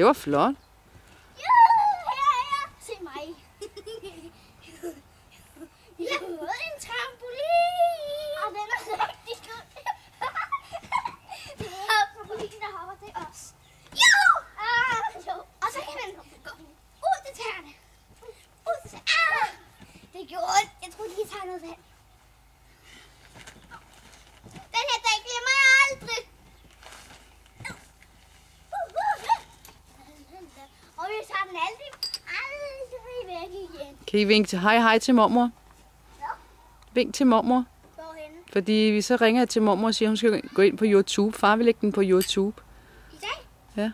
Det var flot. Ja, her. Se mig. Jeg har fået en trampolin. Og den er rigtig god. Det er trampolin, der hopper til os. Jo! Jo. Og så kan man gå ud til tæerne. Ud til tæerne. Det gjorde ondt. Jeg troede lige, tager noget vand. Den her dag glemmer jeg aldrig. Og vi tager den aldrig væk igen. Kan I vinke til hej til mormor? Ja. Vink til mormor. Hvorhenne? Fordi vi så ringer jeg til mormor og siger, at hun skal gå ind på YouTube. Far vil lægge den på YouTube. I dag? Ja.